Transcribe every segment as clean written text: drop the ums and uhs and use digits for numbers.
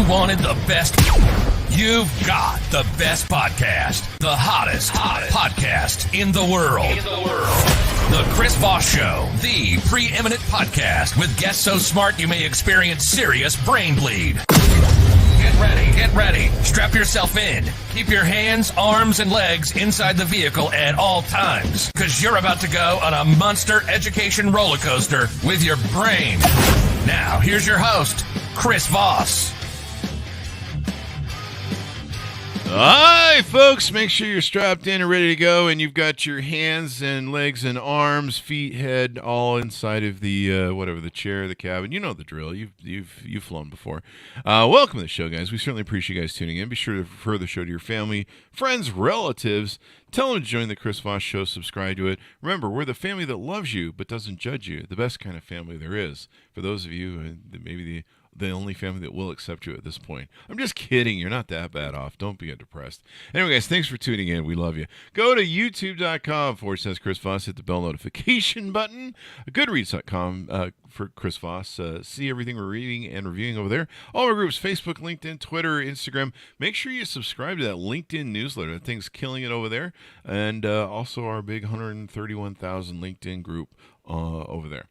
You wanted the best. You've got the best podcast. The hottest podcast in the world. The Chris Voss Show, the preeminent podcast with guests so smart you may experience serious brain bleed. Get ready. Strap yourself in. Keep your hands, arms, and legs inside the vehicle at all times, because you're about to go on a monster education roller coaster with your brain. Now, here's your host, Chris Voss. Hi, folks. Make sure you're strapped in and ready to go, and you've got your hands and legs and arms, feet, head, all inside of the whatever, the chair, the cabin. You know the drill. You've flown before. Welcome to the show, guys. We certainly appreciate you guys tuning in. Be sure to refer the show to your family, friends, relatives. Tell them to join the Chris Voss Show. Subscribe to it. Remember, we're the family that loves you but doesn't judge you. The best kind of family there is. For those of you that maybe the only family that will accept you at this point. I'm just kidding. You're not that bad off. Don't be depressed. Anyway, guys, thanks for tuning in. We love you. Go to youtube.com/Chris Voss. Hit the bell notification button. Goodreads.com for Chris Voss. See everything we're reading and reviewing over there. All our groups, Facebook, LinkedIn, Twitter, Instagram. Make sure you subscribe to that LinkedIn newsletter. That thing's killing it over there. And also our big 131,000 LinkedIn group over there.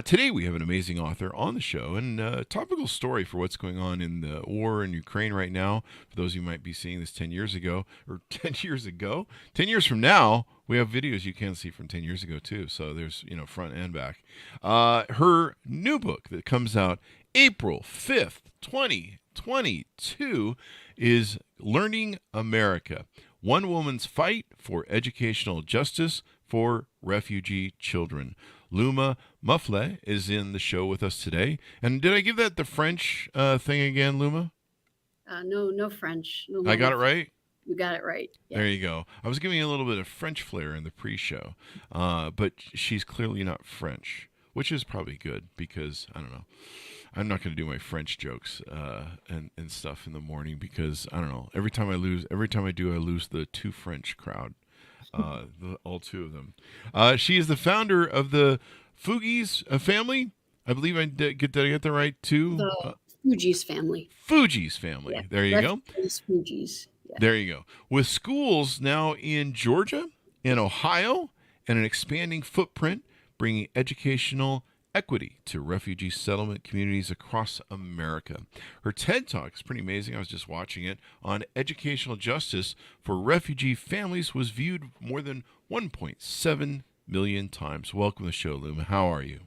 Today we have an amazing author on the show and a topical story for what's going on in the war in Ukraine right now. For those of you who might be seeing this 10 years ago, or 10 years ago, 10 years from now, we have videos you can see from 10 years ago too. So there's, front and back. Her new book that comes out April 5th, 2022 is Learning America: One Woman's Fight for Educational Justice for Refugee Children. Luma Mufleh is in the show with us today. And did I give that the French thing again, Luma? No French. No, I got it right? You got it right. Yeah. There you go. I was giving you a little bit of French flair in the pre-show, but she's clearly not French, which is probably good because, I don't know, I'm not going to do my French jokes and stuff in the morning because, I don't know, every time I do, I lose the two French crowd. All two of them. She is the founder of the Fugees family. I believe did I get that right too? The Fugees family. Fugees family. Yeah. There you go. Fugees. Yeah. There you go. With schools now in Georgia and Ohio and an expanding footprint, bringing educational equity to refugee settlement communities across America. Her TED Talk is pretty amazing. I was just watching it on educational justice for refugee families. Was viewed more than 1.7 million times. Welcome to the show, Luma. How are you?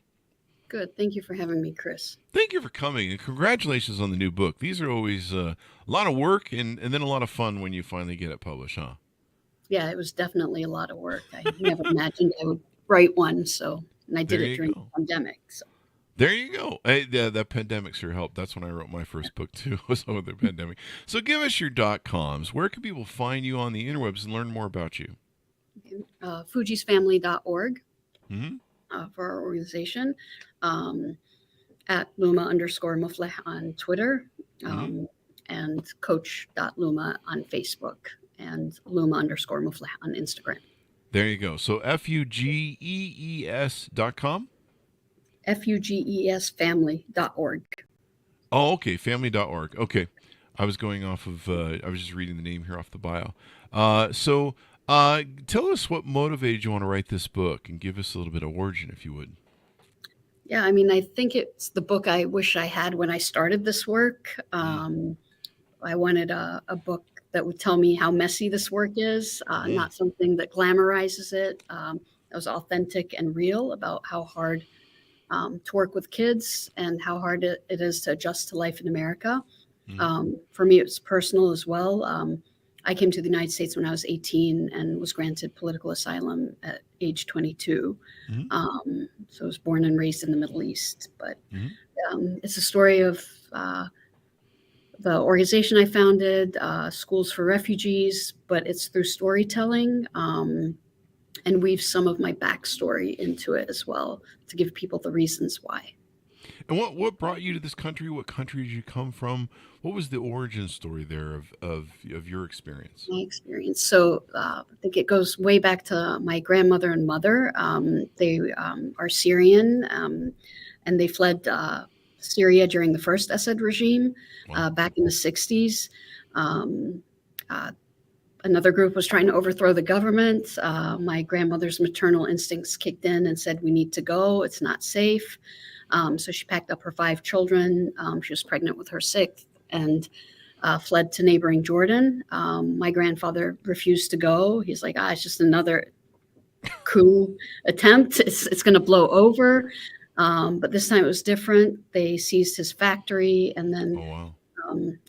Good. Thank you for having me, Chris. Thank you for coming, and congratulations on the new book. These are always a lot of work and then a lot of fun when you finally get it published, huh? Yeah, it was definitely a lot of work. I never imagined I would write one, and I did it during the pandemic. So. There you go. That pandemic sure helped. That's when I wrote my first book, too, was over the pandemic. So give us your .coms. Where can people find you on the interwebs and learn more about you? Fugeesfamily.org for our organization. At Luma_Mufleh on Twitter. And coach.luma on Facebook. And Luma_Mufleh on Instagram. There you go. So FUGEES.com? FUGESfamily.org. Oh, okay. Family.org. Okay. I was going off of, I was just reading the name here off the bio. So tell us what motivated you want to write this book and give us a little bit of origin, if you would. Yeah, I mean, I think it's the book I wish I had when I started this work. I wanted a book that would tell me how messy this work is, not something that glamorizes it. That was authentic and real about how hard to work with kids and how hard it is to adjust to life in America. For me, it was personal as well. I came to the United States when I was 18 and was granted political asylum at age 22. So I was born and raised in the Middle East. But it's a story of the organization I founded, Schools for Refugees, but it's through storytelling and weave some of my backstory into it as well to give people the reasons why. And what brought you to this country? What country did you come from? What was the origin story there of your experience? My experience. So I think it goes way back to my grandmother and mother. They are Syrian and they fled Syria during the first Assad regime Wow. back in the 60s. Another group was trying to overthrow the government. My grandmother's maternal instincts kicked in and said, we need to go. It's not safe. So she packed up her 5 children. She was pregnant with her 6th and fled to neighboring Jordan. My grandfather refused to go. He's like, it's just another coup attempt. It's going to blow over. But this time it was different. They seized his factory and then Oh, wow.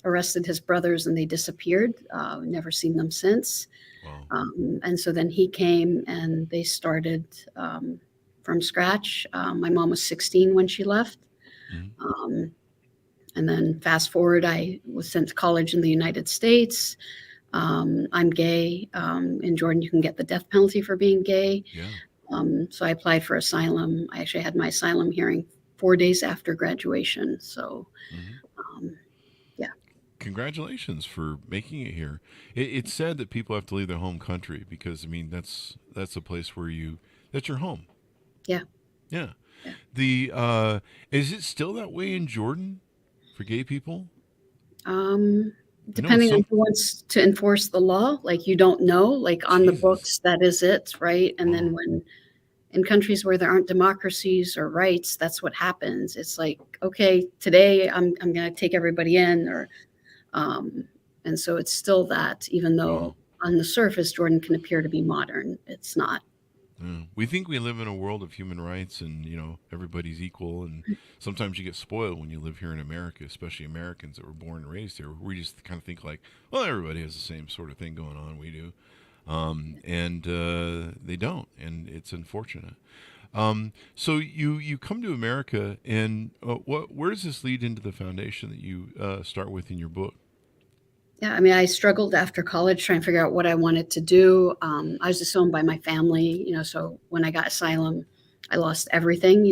Arrested his brothers, and they disappeared. Never seen them since. Wow. And so then he came and they started from scratch. My mom was 16 when she left. Mm-hmm. And then fast forward, I was sent to college in the United States. I'm gay. In Jordan, you can get the death penalty for being gay. Yeah. So I applied for asylum. I actually had my asylum hearing 4 days after graduation. So, yeah. Congratulations for making it here. It's sad that people have to leave their home country because, I mean, that's a place where that's your home. Yeah. Yeah. The is it still that way in Jordan for gay people? Depending on who wants to enforce the law, like you don't know, like on the books, that is it, right? And then when in countries where there aren't democracies or rights, that's what happens. It's like, okay, today I'm going to take everybody in, or and so it's still that, even though on the surface Jordan can appear to be modern, it's not. We think we live in a world of human rights and, everybody's equal. And sometimes you get spoiled when you live here in America, especially Americans that were born and raised here. We just kind of think like, well, everybody has the same sort of thing going on. We do. And they don't. And it's unfortunate. So you come to America, and where does this lead into the foundation that you start with in your book? Yeah, I mean, I struggled after college trying to figure out what I wanted to do. I was disowned by my family, so when I got asylum, I lost everything,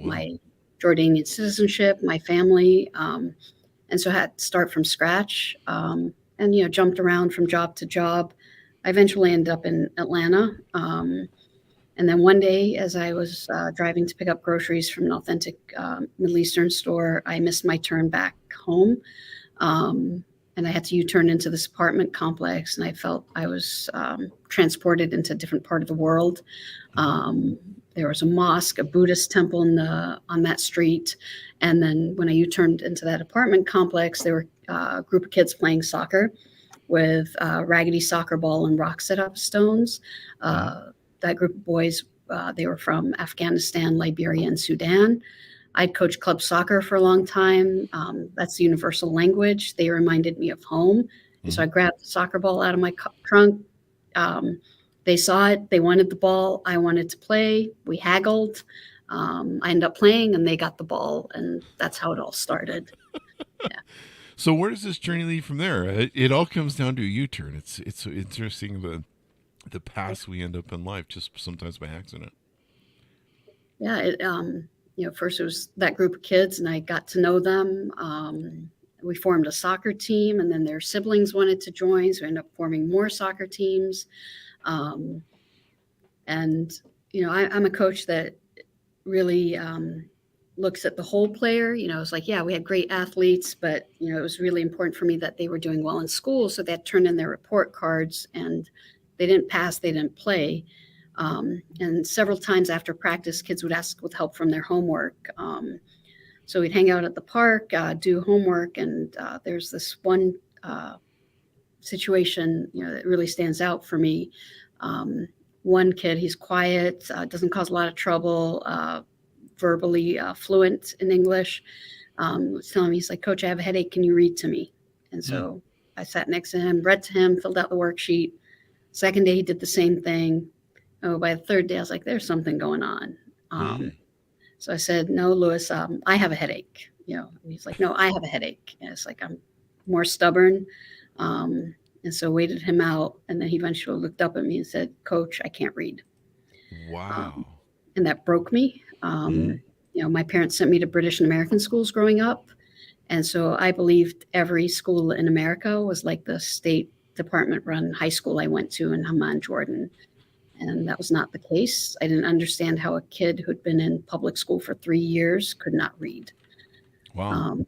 my Jordanian citizenship, my family. And so I had to start from scratch and, jumped around from job to job. I eventually ended up in Atlanta. And then one day, as I was driving to pick up groceries from an authentic Middle Eastern store, I missed my turn back home. And I had to U-turn into this apartment complex, and I felt I was transported into a different part of the world. There was a mosque, a Buddhist temple on that street. And then when I U-turned into that apartment complex, there were a group of kids playing soccer with a raggedy soccer ball and rock set-up stones. That group of boys, they were from Afghanistan, Liberia, and Sudan. I'd coached club soccer for a long time. That's the universal language. They reminded me of home. And so I grabbed the soccer ball out of my trunk. They saw it. They wanted the ball. I wanted to play. We haggled. I ended up playing, and they got the ball. And that's how it all started. Yeah. So where does this journey lead from there? It all comes down to a U-turn. It's interesting the paths we end up in life, just sometimes by accident. Yeah. First it was that group of kids, and I got to know them. We formed a soccer team, and then their siblings wanted to join, so we ended up forming more soccer teams. I'm a coach that really looks at the whole player. It's like, yeah, we had great athletes, but it was really important for me that they were doing well in school, so they had turned in their report cards, and they didn't pass, they didn't play. And several times after practice, kids would ask with help from their homework. So we'd hang out at the park, do homework. And there's this one situation, that really stands out for me. One kid, he's quiet, doesn't cause a lot of trouble, verbally fluent in English. Was telling me, he's like, Coach, I have a headache. Can you read to me? And so I sat next to him, read to him, filled out the worksheet. Second day, he did the same thing. By the third day, I was like, there's something going on. So I said, no, Lewis, I have a headache. And he's like, no, I have a headache. And it's like, I'm more stubborn. And so waited him out. And then he eventually looked up at me and said, Coach, I can't read. Wow. And that broke me. My parents sent me to British and American schools growing up. And so I believed every school in America was like the State Department run high school I went to in Amman, Jordan. And that was not the case. I didn't understand how a kid who'd been in public school for 3 years could not read. Wow.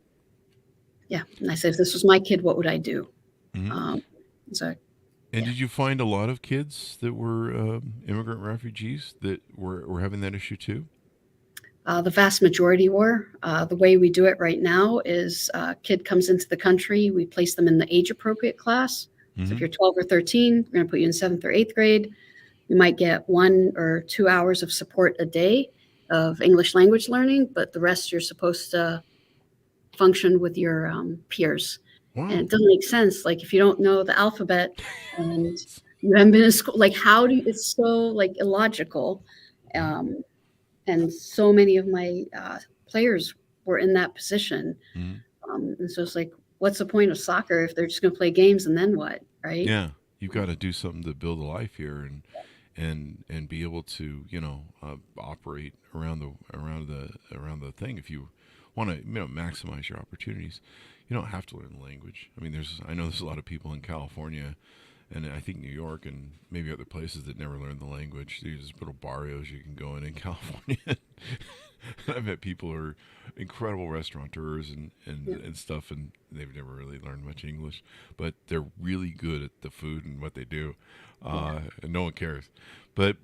Yeah, and I said, if this was my kid, what would I do? Hmm. So And yeah. did you find a lot of kids that were immigrant refugees that were having that issue too? The vast majority were. The way we do it right now is a kid comes into the country, we place them in the age appropriate class. So if Hmm. you're 12 or 13, we're going to put you in 7th or 8th grade. You might get 1 or 2 hours of support a day of English language learning, but the rest you're supposed to function with your peers. And Wow. it doesn't make sense. Like if you don't know the alphabet and you haven't been in school, like how do you, it's so like illogical. Um, and so many of my players were in that position. Hmm. And so it's like, what's the point of soccer if they're just going to play games and then what, right? Yeah, you've got to do something to build a life here, and be able to operate around the thing. If you want to maximize your opportunities, you don't have to learn the language. I mean, I know there's a lot of people in California, and I think New York and maybe other places that never learn the language. There's little barrios you can go in California. I've met people who are incredible restaurateurs and stuff, and they've never really learned much English, but they're really good at the food and what they do, and no one cares. But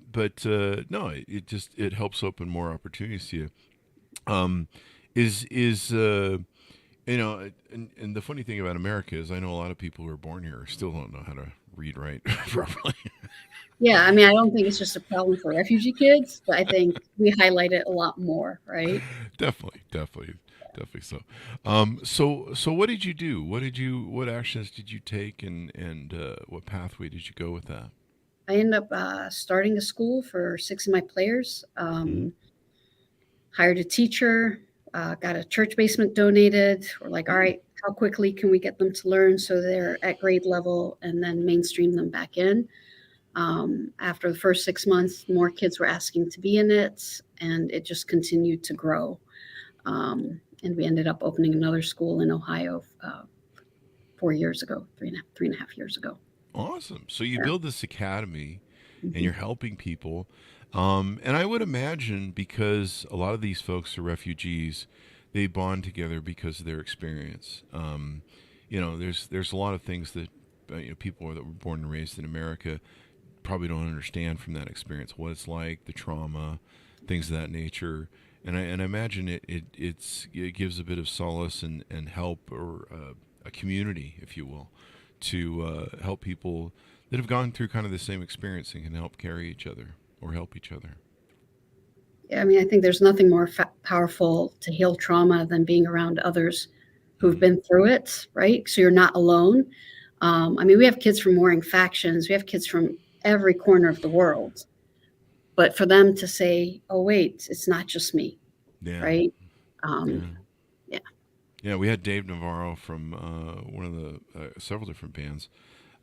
no, it helps open more opportunities to you. Um, is and the funny thing about America is I know a lot of people who are born here still don't know how to read right properly. Yeah, I mean, I don't think it's just a problem for refugee kids, but I think we highlight it a lot more, right? Definitely so. So what did you do? What actions did you take, and what pathway did you go with that? I ended up starting a school for 6 of my players, Hmm. hired a teacher, got a church basement donated. We're like, all right, how quickly can we get them to learn so they're at grade level and then mainstream them back in? After the first 6 months, more kids were asking to be in it, and it just continued to grow. And we ended up opening another school in Ohio 4 years ago, 3.5 years ago. Awesome. So you Yeah. build this academy, and Mhm. you're helping people. And I would imagine because a lot of these folks are refugees, they bond together because of their experience. There's a lot of things that people that were born and raised in America probably don't understand from that experience, what it's like, the trauma, things of that nature. And I imagine it gives a bit of solace and help, or a community, if you will, to help people that have gone through kind of the same experience and can help carry each other or help each other. Yeah, I mean, I think there's nothing more powerful to heal trauma than being around others who've Hmm. been through it, right? So you're not alone. I mean, we have kids from warring factions, we have kids from every corner of the world. But for them to say, oh, wait, it's not just me, Yeah, right? yeah, Um, yeah. yeah. We had Dave Navarro from one of the several different bands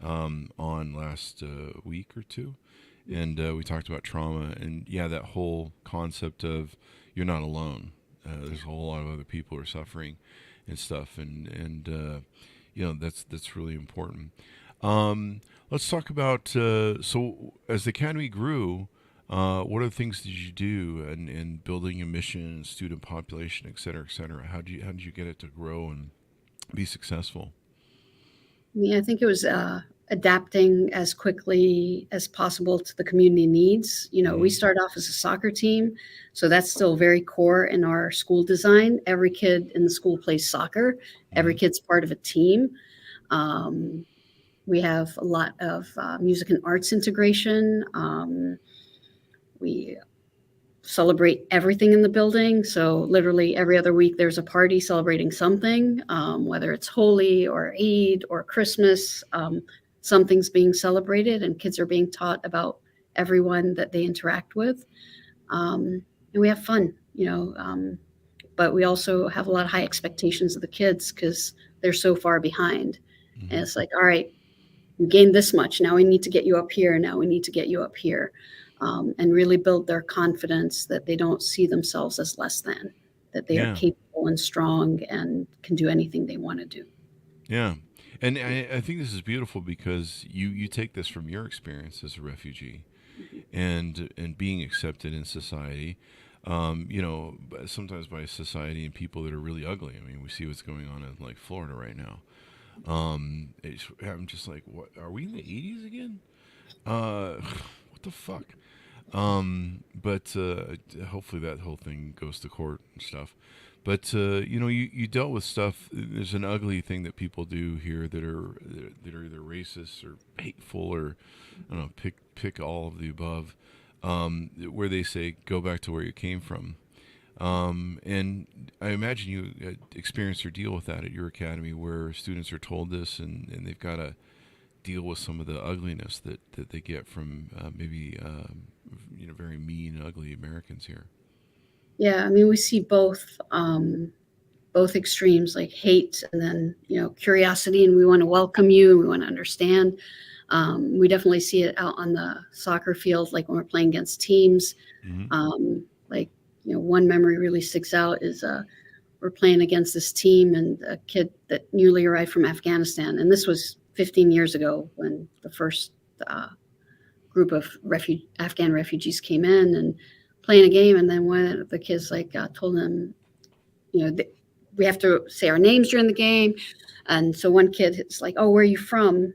on last week or two, and we talked about trauma, and yeah, that whole concept of you're not alone. There's a whole lot of other people who are suffering and stuff, and that's really important. Um, let's talk about so as the academy grew. What are the things did you do in building a mission, student population, et cetera, et cetera? How did you get it to grow and be successful? I mean, I think it was adapting as quickly as possible to the community needs. You know, we Hmm. start off as a soccer team, so that's still very core in our school design. Every kid in the school plays soccer. Every Hmm. kid's part of a team. Um, we have a lot of music and arts integration. We celebrate everything in the building. So literally every other week there's a party celebrating something, whether it's Holi or Eid or Christmas. Something's being celebrated, and kids are being taught about everyone that they interact with. And we have fun, but we also have a lot of high expectations of the kids because they're so far behind. And Hmm. it's like, all right, you gained this much. Now we need to get you up here. Now we need to get you up here. And really build their confidence that they don't see themselves as less than, that they are Yeah, capable and strong and can do anything they want to do. yeah, and I think this is beautiful because you take this from your experience as a refugee and being accepted in society. sometimes by society and people that are really ugly. I mean, we see what's going on in like Florida right now. I'm just like, what? Are we in the 80s again? What the fuck? But hopefully that whole thing goes to court and stuff. But you dealt with stuff. There's an ugly thing that people do here that are either racist or hateful or I don't know, pick all of the above. Where they say go back to where you came from. And I imagine you experienced or deal with that at your academy, where students are told this and they've got to deal with some of the ugliness that they get from maybe very mean, ugly Americans here. Yeah, I mean, we see both extremes, like hate and then curiosity, and we want to welcome you and we want to understand. We definitely see it out on the soccer field, like when we're playing against teams. Mm-hmm. One memory really sticks out is we're playing against this team and a kid that newly arrived from Afghanistan, and this was 15 years ago when the first group of Afghan refugees came in and playing a game, and then one of the kids told them, we have to say our names during the game, and so one kid is like, "Oh, where are you from?"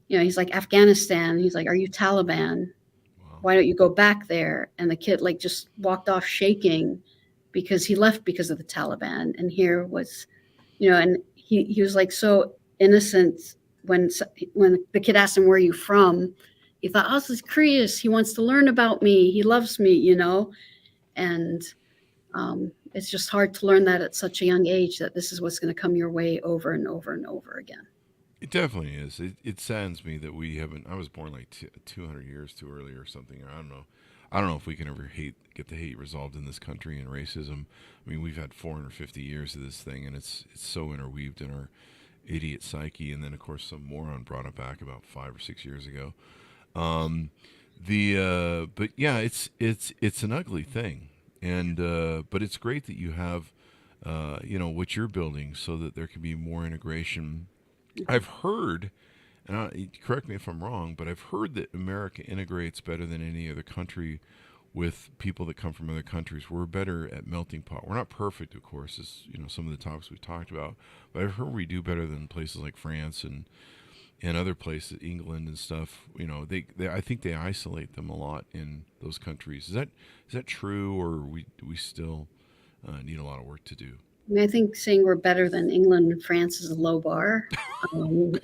He's like, "Afghanistan." He's like, "Are you Taliban? Wow. Why don't you go back there?" And the kid just walked off shaking because he left because of the Taliban, and here was, and he was like so innocent when the kid asked him, "Where are you from?" He thought, "Oh, this is curious. He wants to learn about me. He loves me," and it's just hard to learn that at such a young age, that this is what's going to come your way over and over and over again. It definitely is. It saddens me that we haven't. I was born like 200 years too early or something. Or I don't know. I don't know if we can ever get the hate resolved in this country and racism. I mean, we've had 450 years of this thing, and it's so interweaved in our idiot psyche. And then, of course, some moron brought it back about 5 or 6 years ago. But yeah, it's an ugly thing, and but it's great that you have, what you're building so that there can be more integration. I've heard, and correct me if I'm wrong, but I've heard that America integrates better than any other country with people that come from other countries. We're better at melting pot. We're not perfect, of course, as some of the topics we've talked about, but I've heard we do better than places like France and other places, England and stuff. They I think they isolate them a lot in those countries. Is that true, or we still need a lot of work to do? I mean, I think saying we're better than England and France is a low bar.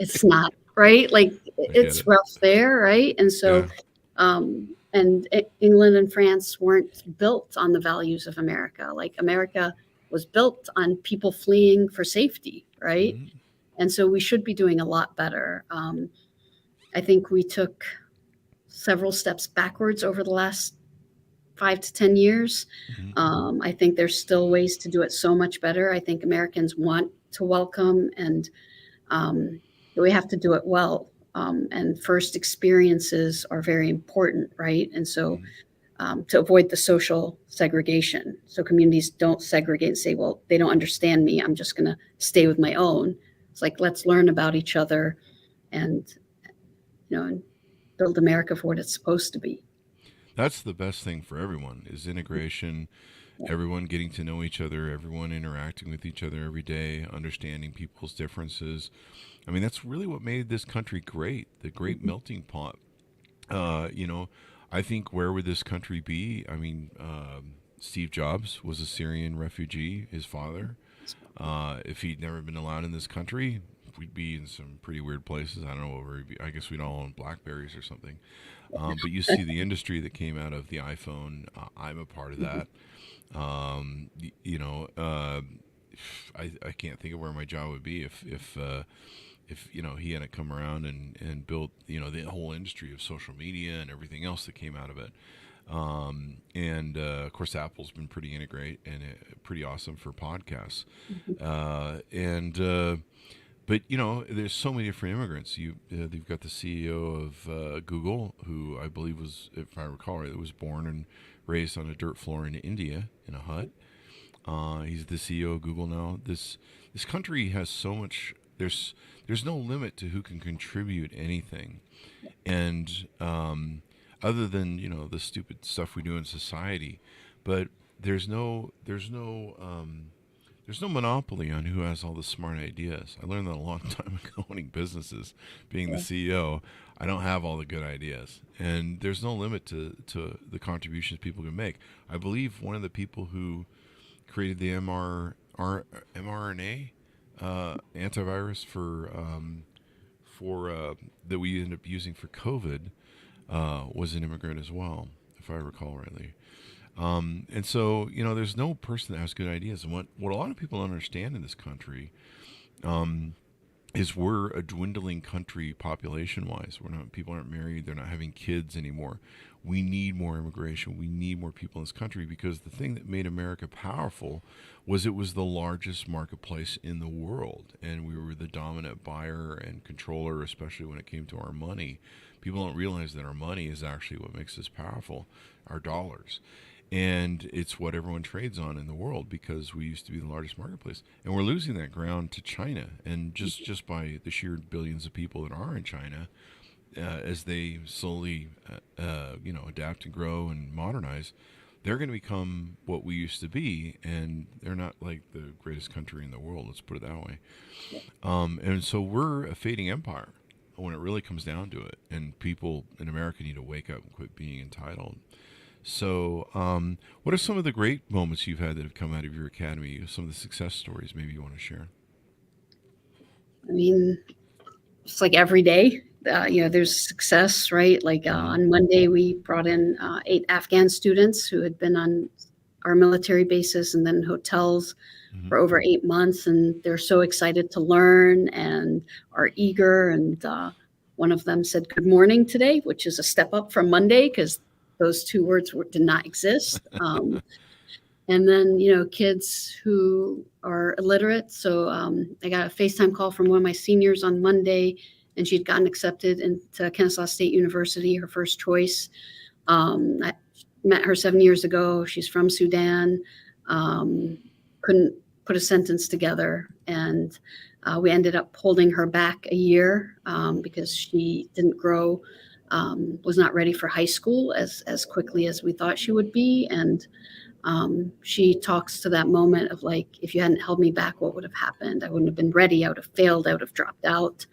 It's not, right? It's rough there, right? And so, England and France weren't built on the values of America. America was built on people fleeing for safety, right? Mm-hmm. And so we should be doing a lot better. I think we took several steps backwards over the last 5 to 10 years. Mm-hmm. I think there's still ways to do it so much better. I think Americans want to welcome, and we have to do it well. And first experiences are very important, right? And so to avoid the social segregation, so communities don't segregate and say, well, they don't understand me, I'm just going to stay with my own. It's like, let's learn about each other and build America for what it's supposed to be. That's the best thing for everyone, is integration, everyone getting to know each other, everyone interacting with each other every day, understanding people's differences. I mean, that's really what made this country great, the great melting pot. I think, where would this country be? I mean, Steve Jobs was a Syrian refugee, his father. If he'd never been allowed in this country, we'd be in some pretty weird places. I don't know where we'd be. I guess we'd all own Blackberries or something. But you see the industry that came out of the iPhone. I'm a part of that. I can't think of where my job would be if he hadn't come around and built the whole industry of social media and everything else that came out of it. Of course, Apple's been pretty integrate and pretty awesome for podcasts. But there's so many different immigrants. They've got the CEO of Google, who I believe was, if I recall right, was born and raised on a dirt floor in India in a hut. He's the CEO of Google now. This country has so much. There's no limit to who can contribute anything, and other than the stupid stuff we do in society, but there's no monopoly on who has all the smart ideas. I learned that a long time ago owning businesses, being the CEO. I don't have all the good ideas, and there's no limit to the contributions people can make. I believe one of the people who created the mRNA antivirus for that we ended up using for COVID was an immigrant as well, if I recall rightly. And so, there's no person that has good ideas. And what a lot of people don't understand in this country is we're a dwindling country population-wise. People aren't married. They're not having kids anymore. We need more immigration. We need more people in this country, because the thing that made America powerful was it was the largest marketplace in the world, and we were the dominant buyer and controller, especially when it came to our money. People don't realize that our money is actually what makes us powerful, our dollars. And it's what everyone trades on in the world, because we used to be the largest marketplace. And we're losing that ground to China. And just by the sheer billions of people that are in China, as they slowly, adapt and grow and modernize, they're going to become what we used to be. And they're not like the greatest country in the world, let's put it that way. And so we're a fading empire when it really comes down to it. And people in America need to wake up and quit being entitled. So what are some of the great moments you've had that have come out of your academy? Some of the success stories maybe you want to share? I mean, it's like every day, there's success, right? Like on Monday, we brought in 8 Afghan students who had been on our military bases and then hotels for over 8 months. And they're so excited to learn and are eager. And one of them said, "Good morning" today, which is a step up from Monday, because those 2 words did not exist. And then, kids who are illiterate. So I got a FaceTime call from one of my seniors on Monday, and she'd gotten accepted into Kennesaw State University, her first choice. I met her 7 years ago. She's from Sudan. Couldn't put a sentence together. And we ended up holding her back a year because she didn't grow, was not ready for high school as quickly as we thought she would be. And she talks to that moment of like, if you hadn't held me back, what would have happened? I wouldn't have been ready. I would have failed. I would have dropped out.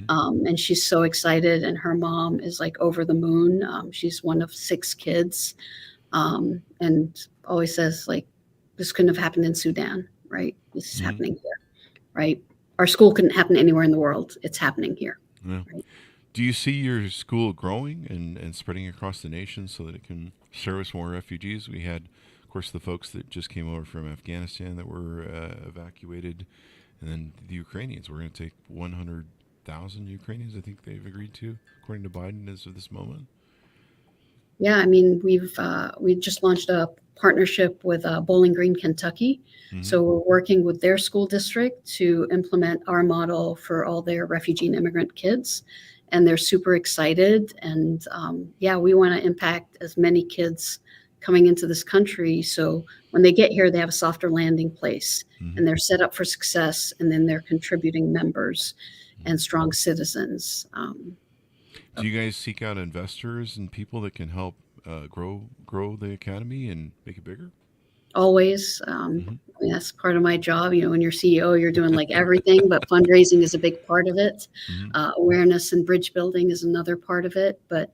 And she's so excited. And her mom is like over the moon. She's one of 6 kids, and always says like, this couldn't have happened in Sudan, right? This is happening here, right? Our school couldn't happen anywhere in the world. It's happening here. Yeah. Right? Do you see your school growing and spreading across the nation so that it can service more refugees? We had, of course, the folks that just came over from Afghanistan that were evacuated, and then the Ukrainians. We're going to take 100,000 Ukrainians, I think they've agreed to, according to Biden as of this moment. Yeah, I mean, we just launched a partnership with Bowling Green, Kentucky. So we're working with their school district to implement our model for all their refugee and immigrant kids. And they're super excited. And we want to impact as many kids coming into this country. So when they get here, they have a softer landing place and they're set up for success. And then they're contributing members and strong citizens. Do you guys seek out investors and people that can help grow the academy and make it bigger? Always. I mean, that's part of my job. When you're CEO, you're doing like everything, but fundraising is a big part of it. Awareness and bridge building is another part of it. But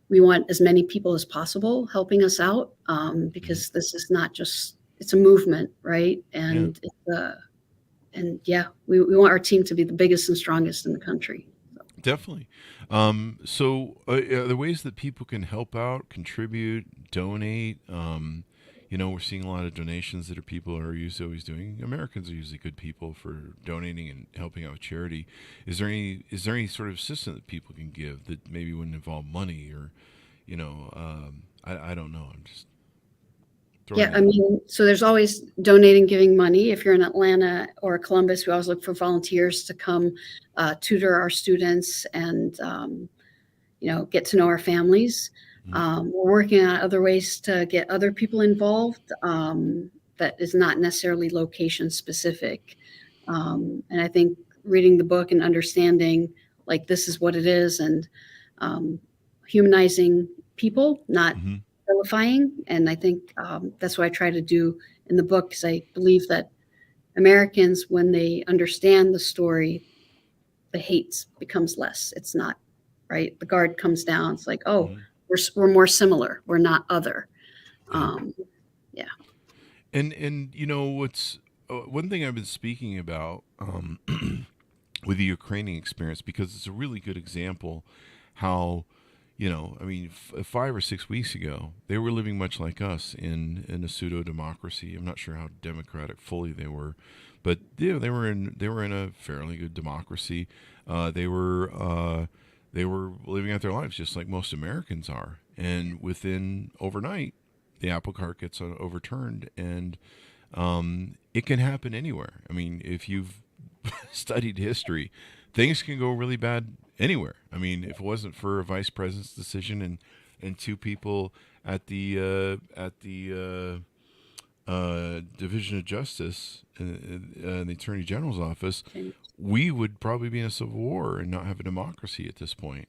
we want as many people as possible helping us out because this is not just, it's a movement, right? And we want our team to be the biggest and strongest in the country. Definitely. So are there ways that people can help out, contribute, donate? We're seeing a lot of donations that people are usually always doing. Americans are usually good people for donating and helping out with charity. Is there any sort of assistance that people can give that maybe wouldn't involve money or, I don't know. I'm just I mean, so there's always donating, giving money. If you're in Atlanta or Columbus, we always look for volunteers to come tutor our students and, get to know our families. We're working on other ways to get other people involved that is not necessarily location specific. And I think reading the book and understanding like this is what it is and humanizing people, not vilifying. And I think that's what I try to do in the book, because I believe that Americans, when they understand the story, the hate becomes less. It's not, right? The guard comes down. It's like, oh, we're more similar. We're not other. Yeah. And what's one thing I've been speaking about with the Ukrainian experience, because it's a really good example how, I mean, 5 or 6 weeks ago, they were living much like us in a pseudo democracy. I'm not sure how democratic fully they were, but they were in a fairly good democracy. They were living out their lives just like most Americans are, and within overnight, the apple cart gets overturned, and it can happen anywhere. I mean, if you've studied history, things can go really bad anywhere. I mean, if it wasn't for a vice president's decision and two people at the Division of Justice, the Attorney General's office, we would probably be in a civil war and not have a democracy at this point.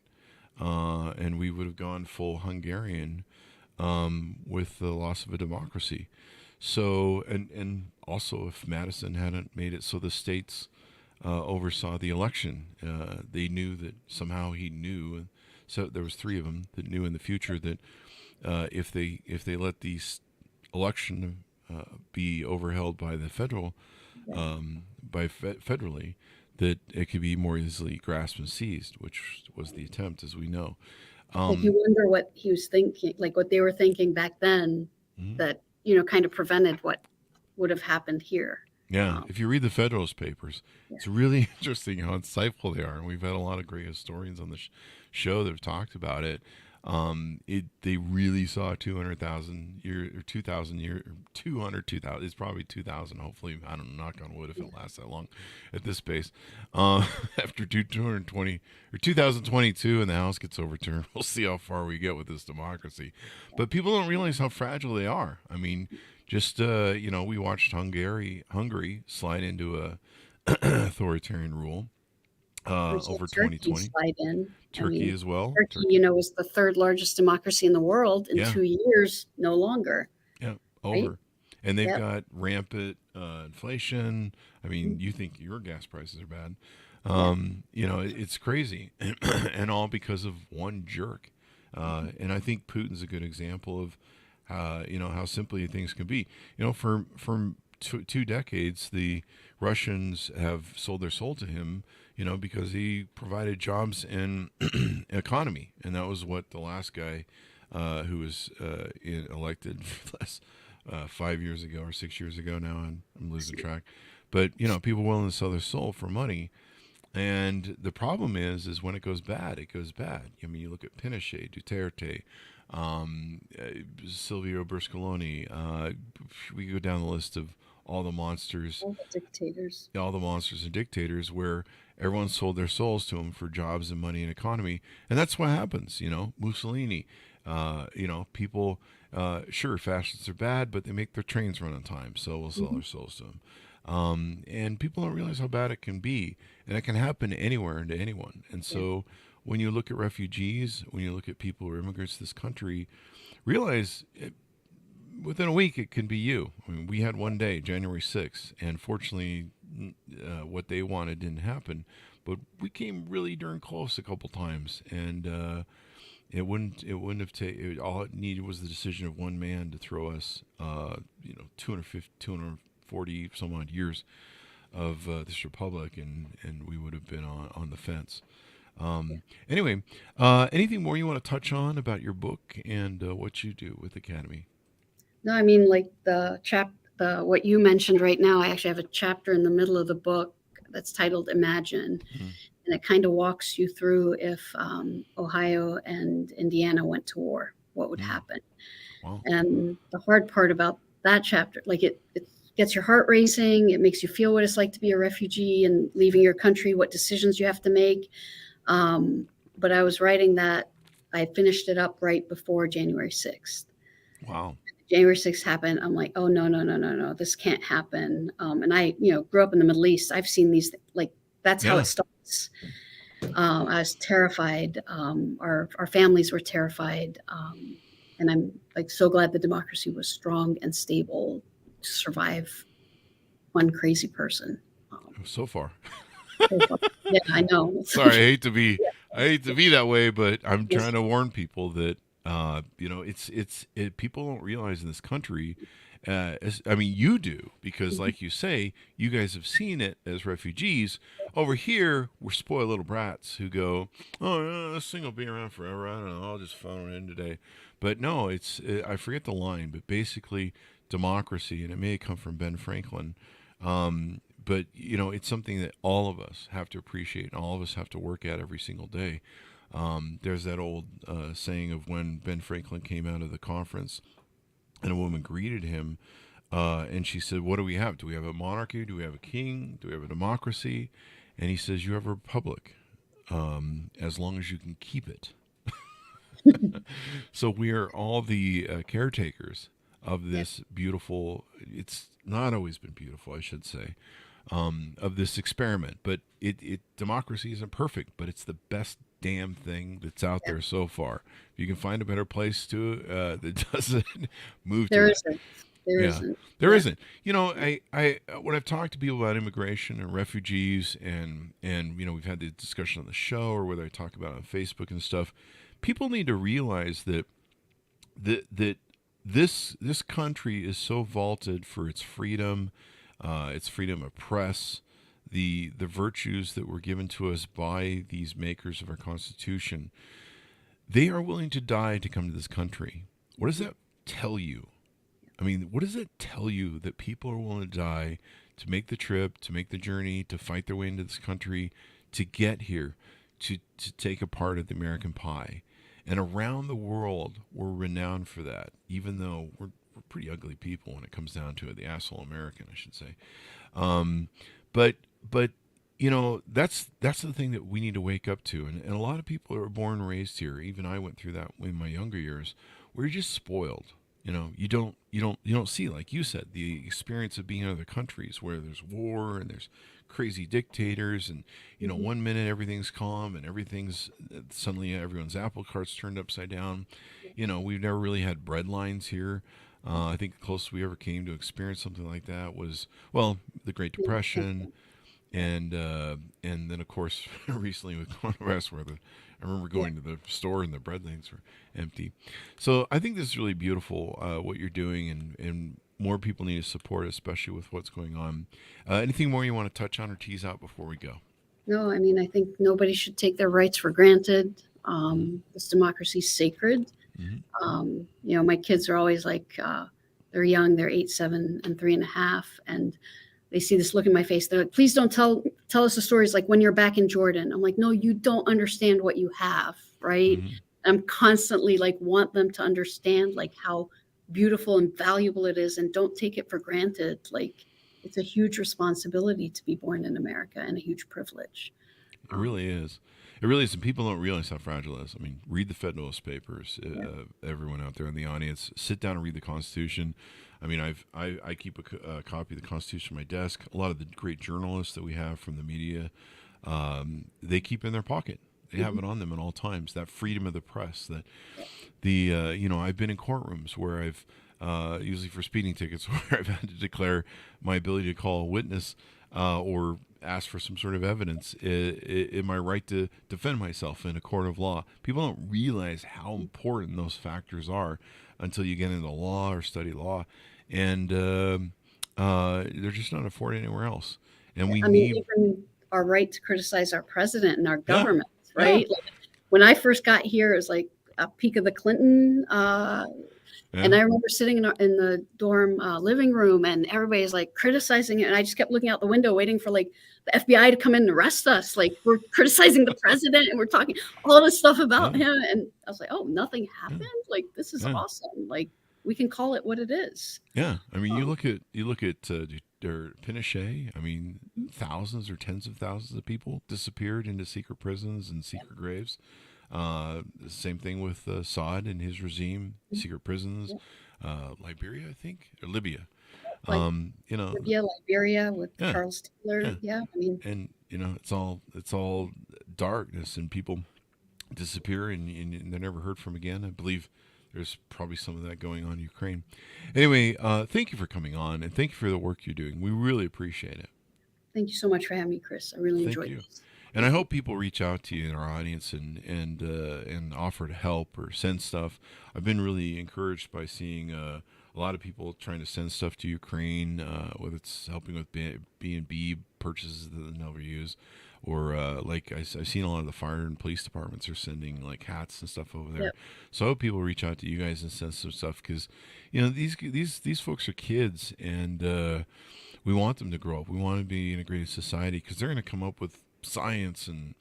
And we would have gone full Hungarian with the loss of a democracy. So, and also if Madison hadn't made it so the states oversaw the election, they knew that somehow he knew. So there was 3 of them that knew in the future that if they let these election be overheld by the federally, that it could be more easily grasped and seized, which was the attempt, as we know. If you wonder what he was thinking, like what they were thinking back then, that kind of prevented what would have happened here. Yeah, if you read the Federalist Papers, it's really interesting how insightful they are, and we've had a lot of great historians on the show that have talked about it. They really saw 200,000 year or 2,000 year, 200,000. It's probably 2,000. Hopefully, I don't know, knock on wood if it lasts that long at this pace. After 220 or 2022, and the House gets overturned, we'll see how far we get with this democracy. But people don't realize how fragile they are. I mean, just we watched Hungary slide into a authoritarian rule. Over 2020. Turkey as well. Turkey, was the 3rd largest democracy in the world in 2 years, no longer. Yeah, over. Right? And they've got rampant inflation. I mean, you think your gas prices are bad. It's crazy. And all because of one jerk. And I think Putin's a good example of, how simply things can be. For 2 decades, the Russians have sold their soul to him, because he provided jobs and economy. And that was what the last guy who was elected 5 years ago or 6 years ago now, and I'm losing track. But, people willing to sell their soul for money. And the problem is when it goes bad, it goes bad. I mean, you look at Pinochet, Duterte, Silvio Berlusconi. We go down the list of all the monsters, all the monsters and dictators, where everyone sold their souls to them for jobs and money and economy. And that's what happens, Mussolini, people, sure, fascists are bad, but they make their trains run on time, so we'll sell our souls to them. And people don't realize how bad it can be, and it can happen anywhere and to anyone. And so when you look at refugees, when you look at people who are immigrants to this country, realize within a week it can be you. I mean, we had one day, January 6th, and fortunately what they wanted didn't happen, but we came really darn close a couple times, and it wouldn't have taken, all it needed was the decision of one man to throw us 240 some odd years of this republic, and we would have been on the fence. Anyway, anything more you want to touch on about your book and what you do with Academy? No, I mean, like what you mentioned right now, I actually have a chapter in the middle of the book that's titled Imagine. And it kind of walks you through if Ohio and Indiana went to war, what would happen. Wow. And the hard part about that chapter, like it gets your heart racing. It makes you feel what it's like to be a refugee and leaving your country, what decisions you have to make. But I was writing that, I finished it up right before January 6th. Wow. January 6th happened. I'm like, oh, no, this can't happen. And I, grew up in the Middle East. I've seen these, like, that's how it starts. I was terrified. Our families were terrified. And I'm like so glad the democracy was strong and stable to survive one crazy person. So far. Yeah, I know. Sorry, I hate to be Yeah. I hate to be that way, but I'm Yes. trying to warn people that people don't realize in this country. You do, because, like you say, you guys have seen it as refugees. Over here, we're spoiled little brats who go, "Oh, no, this thing will be around forever. I don't know. I'll just phone it in today." But no, I forget the line, but basically, democracy, and it may come from Ben Franklin. But it's something that all of us have to appreciate, and all of us have to work at every single day. There's that old saying of when Ben Franklin came out of the conference, and a woman greeted him, and she said, "What do we have? Do we have a monarchy? Do we have a king? Do we have a democracy?" And he says, "You have a republic, as long as you can keep it." So we are all the caretakers of this beautiful. It's not always been beautiful, I should say. Of this experiment, but democracy isn't perfect, but it's the best damn thing that's out there so far. If you can find a better place to that doesn't move There to isn't. There isn't. there isn't. I when I've talked to people about immigration and refugees, and we've had the discussion on the show, or whether I talk about it on Facebook and stuff, people need to realize that this country is so vaulted for its freedom of press, the virtues that were given to us by these makers of our Constitution. They are willing to die to come to this country. What does that tell you? I mean, what does it tell you that people are willing to die to make the trip, to make the journey, to fight their way into this country, to get here, to take a part of the American pie? And around the world, we're renowned for that, even though we're pretty ugly people when it comes down to it. The asshole American, I should say. But that's the thing that we need to wake up to. And a lot of people are born and raised here. Even I went through that in my younger years. We're just spoiled. You don't see, like you said, the experience of being in other countries where there's war and there's crazy dictators, and one minute everything's calm and suddenly everyone's apple cart's turned upside down. We've never really had bread lines here. I think the closest we ever came to experience something like that was, the Great Depression, and then of course recently with coronavirus, where I remember going to the store and the bread lanes were empty. So I think this is really beautiful, what you're doing, and more people need to support, especially with what's going on. Anything more you want to touch on or tease out before we go? No, I mean, I think nobody should take their rights for granted. This democracy is sacred. Mm-hmm. My kids are always like, they're young, they're 8, 7, and 3.5. And they see this look in my face. They're like, please don't tell us the stories like when you're back in Jordan. I'm like, no, you don't understand what you have, right? Mm-hmm. I'm constantly like, want them to understand like how beautiful and valuable it is, and don't take it for granted. Like, it's a huge responsibility to be born in America, and a huge privilege. It really is. It really is, and people don't realize how fragile it is. I mean, read the Federalist Papers. Everyone out there in the audience, sit down and read the Constitution. I mean, I keep a copy of the Constitution on my desk. A lot of the great journalists that we have from the media, they keep it in their pocket. They have it on them at all times. That freedom of the press. That I've been in courtrooms where I've usually for speeding tickets, where I've had to declare my ability to call a witness or ask for some sort of evidence in my right to defend myself in a court of law. People don't realize how important those factors are until you get into law or study law, and they're just not afforded anywhere else. And we need even our right to criticize our president and our government, right? Like, when I first got here, it was like a peak of the Clinton. And I remember sitting in the dorm living room, and everybody's like criticizing it. And I just kept looking out the window, waiting for like the FBI to come in and arrest us. Like, we're criticizing the president and we're talking all this stuff about him. And I was like, oh, nothing happened. Like, this is awesome. Like, we can call it what it is. Yeah. I mean, you look at Pinochet. I mean, thousands or tens of thousands of people disappeared into secret prisons and secret graves. Same thing with Assad and his regime, secret prisons, Liberia, I think, or Libya. Libya, Liberia with Charles Taylor. I mean, and it's all darkness, and people disappear and they're never heard from again. I believe there's probably some of that going on in Ukraine. Anyway, thank you for coming on, and thank you for the work you're doing. We really appreciate it. Thank you so much for having me, Chris. I really Thank enjoyed you. this. And I hope people reach out to you in our audience and offer to help or send stuff. I've been really encouraged by seeing a lot of people trying to send stuff to Ukraine, whether it's helping with B&B purchases that they never use, or like I've seen a lot of the fire and police departments are sending like hats and stuff over there. Yep. So I hope people reach out to you guys and send some stuff, because these folks are kids, and we want them to grow up. We want to be in a great society, because they're going to come up with science and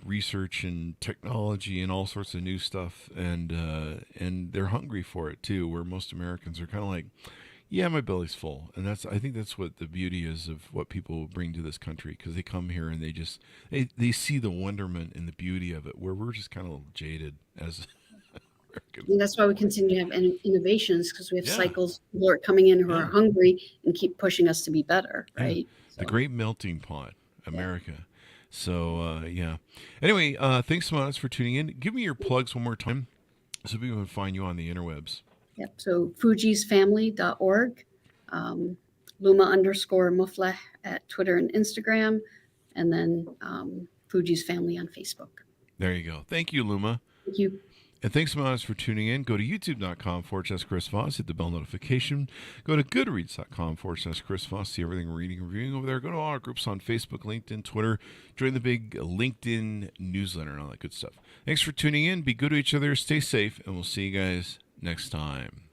research and technology and all sorts of new stuff, and they're hungry for it too, where most Americans are kind of like, yeah, my belly's full. And I think that's what the beauty is of what people bring to this country, because they come here and they see the wonderment and the beauty of it, where we're just kind of jaded as Americans. And that's why we continue to have innovations, because we have Yeah. cycles, people are coming in who Yeah. are hungry and keep pushing us to be better, right? The great melting pot, America. So, yeah. Anyway, thanks so much for tuning in. Give me your plugs one more time so people can find you on the interwebs. Yep. So fuji'sfamily.org, Luma_Mufleh at Twitter and Instagram, and then Fuji's Family on Facebook. There you go. Thank you, Luma. Thank you. And thanks so much for tuning in. Go to youtube.com/Chris Voss. Hit the bell notification. Go to goodreads.com/Chris Voss. See everything we're reading and reviewing over there. Go to all our groups on Facebook, LinkedIn, Twitter. Join the big LinkedIn newsletter and all that good stuff. Thanks for tuning in. Be good to each other. Stay safe. And we'll see you guys next time.